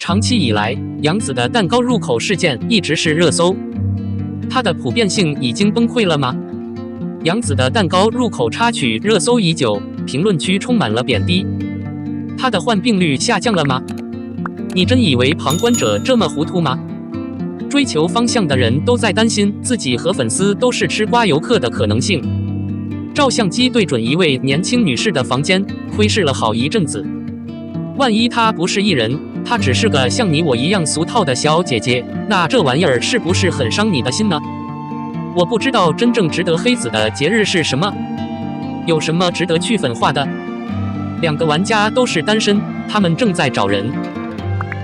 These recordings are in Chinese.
长期以来，杨紫的蛋糕入口事件一直是热搜。它的普遍性已经崩溃了吗？杨紫的蛋糕入口插曲热搜已久，评论区充满了贬低。它的患病率下降了吗？你真以为旁观者这么糊涂吗？追求方向的人都在担心自己和粉丝都是吃瓜游客的可能性。照相机对准一位年轻女士的房间，窥视了好一阵子。万一她不是艺人，她只是个像你我一样俗套的小姐姐，那这玩意儿是不是很伤你的心呢？我不知道真正值得黑子的节日是什么，有什么值得去粉化的？2个玩家都是单身，他们正在找人。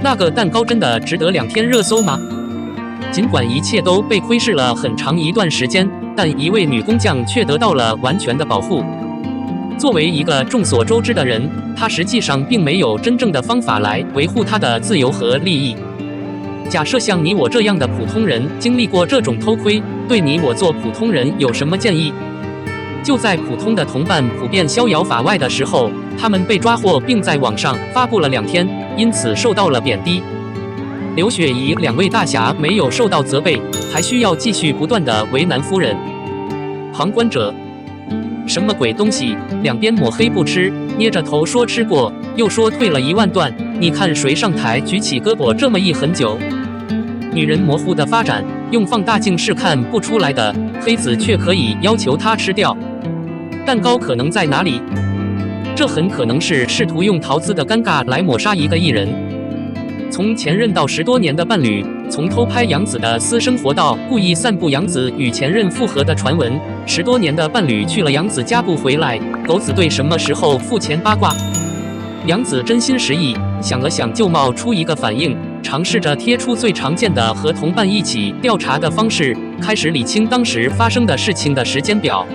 那个蛋糕真的值得2天热搜吗？尽管一切都被窥视了很长一段时间，但一位女工匠却得到了完全的保护。作为一个众所周知的人，她实际上并没有真正的方法来维护她的自由和利益。假设像你我这样的普通人经历过这种偷窥，对你我做普通人有什么建议？就在普通的同伴普遍逍遥法外的时候，他们被抓获并在网上发布了2天，因此受到了贬低。刘雪怡2位大侠没有受到责备，还需要继续不断的为难夫人。旁观者，什么鬼东西？两边抹黑不吃，捏着头说吃过，又说退了1万段。你看谁上台举起胳膊这么一很久？女人模糊的发展，用放大镜是看不出来的，黑子却可以要求她吃掉。蛋糕可能在哪里？这很可能是试图用桃子的尴尬来抹杀一个艺人。从前任到10多年的伴侣，从偷拍杨紫的私生活到故意散布杨紫与前任复合的传闻，10多年的伴侣去了杨紫家不回来，狗子队什么时候付钱八卦？杨紫真心实意，想了想就冒出一个反应，尝试着贴出最常见的和同伴一起调查的方式，开始理清当时发生的事情的时间表。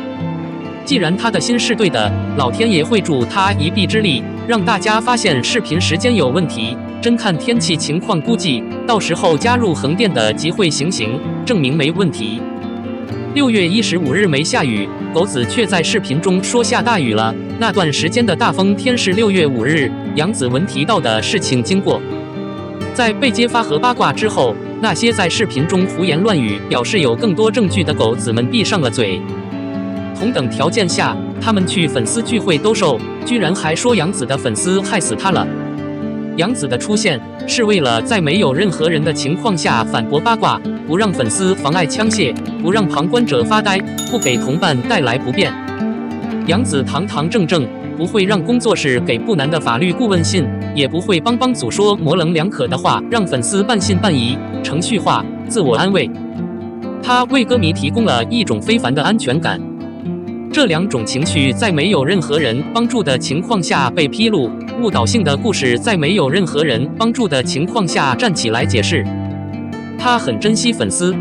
既然他的心是对的，老天爷会助他一臂之力，让大家发现视频时间有问题。真看天气情况估计，到时候加入横店的集会行刑，证明没问题。6月15日没下雨，狗子却在视频中说下大雨了。那段时间的大风天是6月5日，杨紫文提到的事情经过。在被揭发和八卦之后，那些在视频中胡言乱语、表示有更多证据的狗子们闭上了嘴。同等条件下，他们去粉丝聚会兜售，居然还说杨紫的粉丝害死他了。杨紫的出现是为了在没有任何人的情况下反驳八卦，不让粉丝妨碍枪械，不让旁观者发呆，不给同伴带来不便。杨紫堂堂正正，不会让工作室给不难的法律顾问信，也不会帮组说模棱两可的话，让粉丝半信半疑，程序化，自我安慰。他为歌迷提供了一种非凡的安全感。这2种情绪在没有任何人帮助的情况下被披露，误导性的故事在没有任何人帮助的情况下站起来解释。他很珍惜粉丝。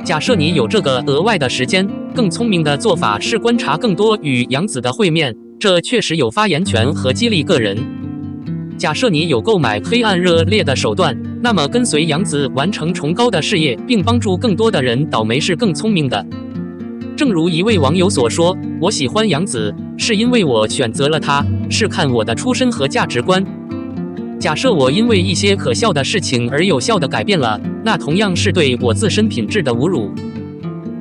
假设你有这个额外的时间，更聪明的做法是观察更多与杨紫的会面，这确实有发言权和激励个人。假设你有购买黑暗热烈的手段，那么跟随杨紫完成崇高的事业，并帮助更多的人倒霉是更聪明的。正如一位网友所说，我喜欢杨紫，是因为我选择了她，是看我的出身和价值观。假设我因为一些可笑的事情而有效地改变了，那同样是对我自身品质的侮辱。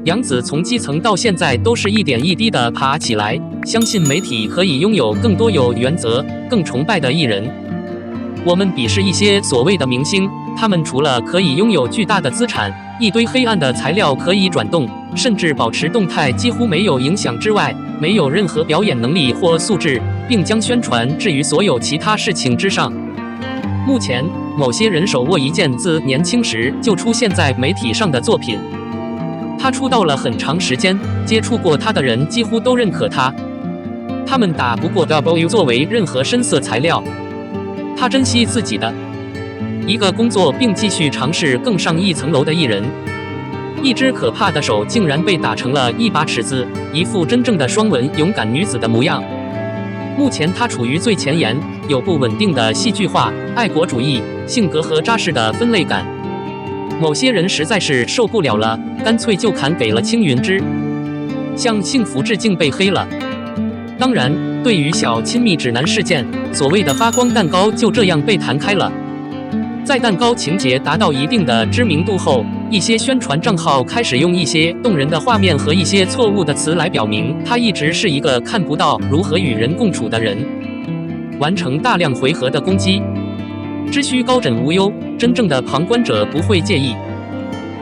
杨紫从基层到现在都是一点一滴地爬起来，相信媒体可以拥有更多有原则、更崇拜的艺人。我们鄙视一些所谓的明星，他们除了可以拥有巨大的资产，一堆黑暗的材料可以转动，甚至保持动态几乎没有影响之外，没有任何表演能力或素质，并将宣传置于所有其他事情之上。目前，某些人手握一件自年轻时就出现在媒体上的作品。他出道了很长时间，接触过他的人几乎都认可他。他们打不过 W 作为任何深色材料。他珍惜自己的一个工作，并继续尝试更上一层楼的艺人。一只可怕的手竟然被打成了一把尺子，一副真正的双纹勇敢女子的模样。目前她处于最前沿，有不稳定的戏剧化、爱国主义性格和扎实的分类感。某些人实在是受不了了，干脆就砍给了青云之，向幸福致敬被黑了。当然，对于小亲密指南事件，所谓的发光蛋糕就这样被弹开了。在蛋糕情节达到一定的知名度后，一些宣传账号开始用一些动人的画面和一些错误的词来表明他一直是一个看不到如何与人共处的人，完成大量回合的攻击，只需高枕无忧，真正的旁观者不会介意。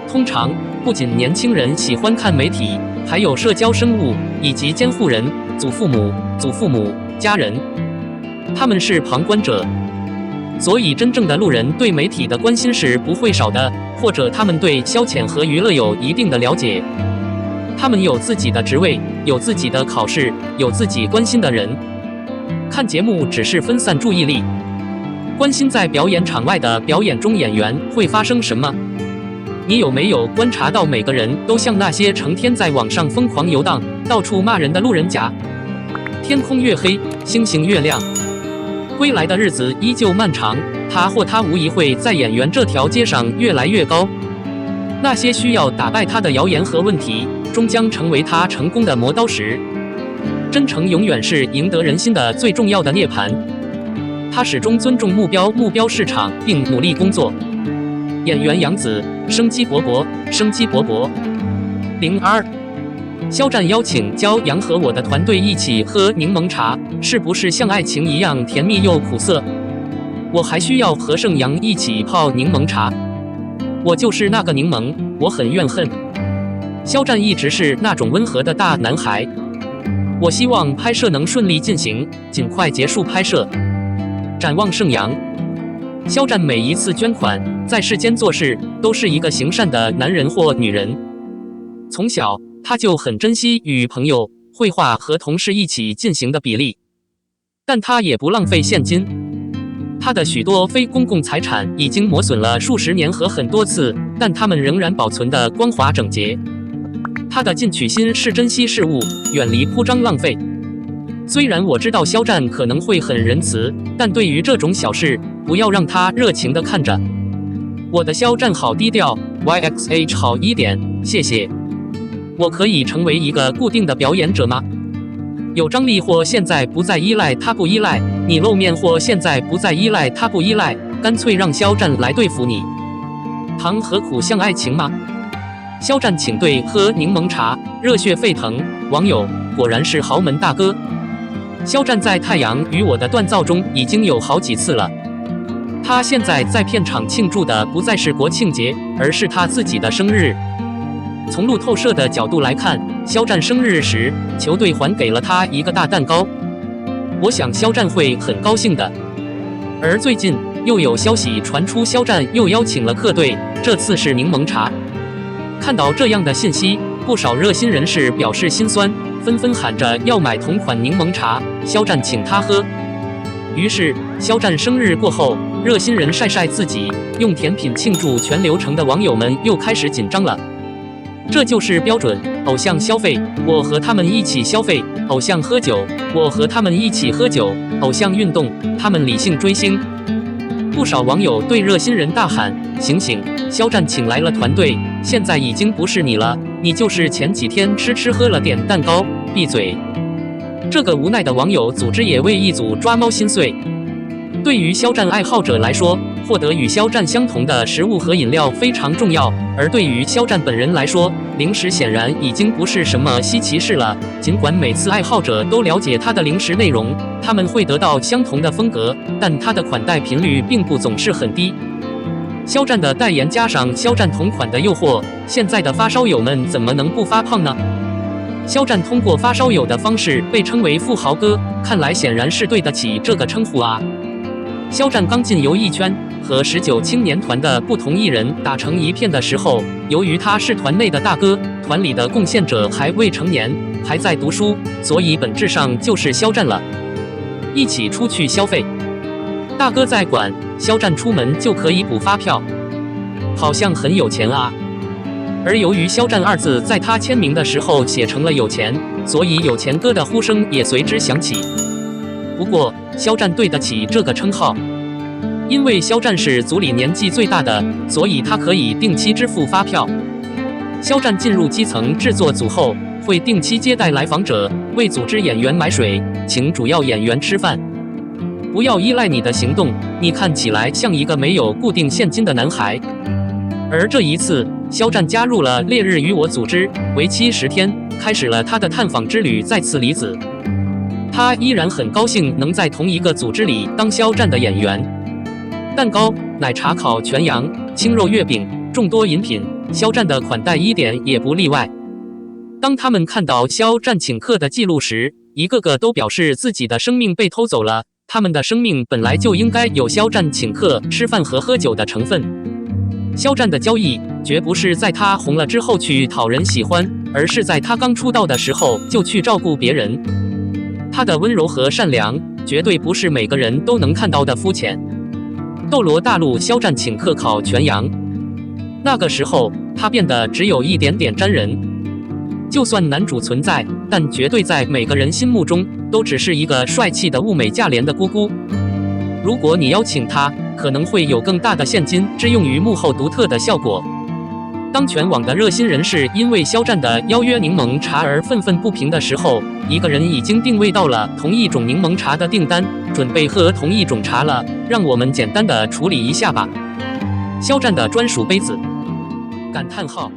通常，不仅年轻人喜欢看媒体，还有社交生物以及监护人、祖父母、家人，他们是旁观者。所以，真正的路人对媒体的关心是不会少的，或者他们对消遣和娱乐有一定的了解。他们有自己的职位，有自己的考试，有自己关心的人。看节目只是分散注意力，关心在表演场外的表演中演员会发生什么。你有没有观察到每个人都像那些成天在网上疯狂游荡、到处骂人的路人甲？天空越黑，星星越亮。归来的日子依旧漫长，他或她无疑会在演员这条街上越来越高。那些需要打败他的谣言和问题，终将成为他成功的磨刀石。真诚永远是赢得人心的最重要的涅槃。他始终尊重目标市场，并努力工作。演员杨紫，生机勃勃。02肖战邀请焦阳和我的团队一起喝柠檬茶，是不是像爱情一样甜蜜又苦涩？我还需要和盛阳一起泡柠檬茶。我就是那个柠檬，我很怨恨。肖战一直是那种温和的大男孩。我希望拍摄能顺利进行，尽快结束拍摄。展望盛阳，肖战每一次捐款，在世间做事，都是一个行善的男人或女人。从小，他就很珍惜与朋友、绘画和同事一起进行的比例，但他也不浪费现金。他的许多非公共财产已经磨损了数十年和很多次，但他们仍然保存得光滑整洁。他的进取心是珍惜事物，远离铺张浪费。虽然我知道肖战可能会很仁慈，但对于这种小事，不要让他热情地看着。我的肖战好低调 ，YXH 好一点，谢谢。我可以成为一个固定的表演者吗？有张力或现在不再依赖他不依赖，你露面或现在不再依赖他不依赖，干脆让肖战来对付你。糖何苦像爱情吗？肖战请对喝柠檬茶，热血沸腾。网友果然是豪门大哥。肖战在《太阳与我的锻造》中已经有好几次了。他现在在片场庆祝的不再是国庆节，而是他自己的生日。从路透社的角度来看，肖战生日时，球队还给了他一个大蛋糕。我想肖战会很高兴的。而最近又有消息传出，肖战又邀请了客队，这次是柠檬茶。看到这样的信息，不少热心人士表示心酸，纷纷喊着要买同款柠檬茶，肖战请他喝。于是，肖战生日过后，热心人晒自己用甜品庆祝全流程的网友们又开始紧张了。这就是标准偶像消费，我和他们一起消费；偶像喝酒，我和他们一起喝酒；偶像运动，他们理性追星。不少网友对热心人大喊：“醒醒！肖战请来了团队，现在已经不是你了，你就是前几天吃喝了点蛋糕，闭嘴！”这个无奈的网友组织也为一组抓猫心碎。对于肖战爱好者来说，获得与肖战相同的食物和饮料非常重要，而对于肖战本人来说，零食显然已经不是什么稀奇事了。尽管每次爱好者都了解他的零食内容，他们会得到相同的风格，但他的款待频率并不总是很低。肖战的代言加上肖战同款的诱惑，现在的发烧友们怎么能不发胖呢？肖战通过发烧友的方式被称为富豪哥，看来显然是对得起这个称呼啊。肖战刚进游艺圈，和19青年团的不同艺人打成一片的时候，由于他是团内的大哥，团里的贡献者还未成年，还在读书，所以本质上就是肖战了。一起出去消费，大哥在管，肖战出门就可以补发票，好像很有钱啊。而由于肖战2字在他签名的时候写成了有钱，所以有钱哥的呼声也随之响起。不过，肖战对得起这个称号，因为肖战是组里年纪最大的，所以他可以定期支付发票。肖战进入基层制作组后，会定期接待来访者，为组织演员买水，请主要演员吃饭。不要依赖你的行动，你看起来像一个没有固定现金的男孩。而这一次，肖战加入了烈日与我组织，为期10天，开始了他的探访之旅，再次离子。他依然很高兴能在同一个组织里当肖战的演员。蛋糕、奶茶烤全羊、青肉月饼，众多饮品，肖战的款待一点也不例外。当他们看到肖战请客的记录时，一个个都表示自己的生命被偷走了。他们的生命本来就应该有肖战请客吃饭和喝酒的成分。肖战的交易绝不是在他红了之后去讨人喜欢，而是在他刚出道的时候就去照顾别人。他的温柔和善良绝对不是每个人都能看到的肤浅。斗罗大陆肖战请客烤全羊，那个时候他变得只有一点点沾人。就算男主存在，但绝对在每个人心目中都只是一个帅气的物美价廉的姑姑。如果你邀请他，可能会有更大的现金支用于幕后独特的效果。当全网的热心人士因为肖战的邀约柠檬茶而愤愤不平的时候，一个人已经定位到了同一种柠檬茶的订单，准备喝同一种茶了。让我们简单的处理一下吧。肖战的专属杯子！感叹号。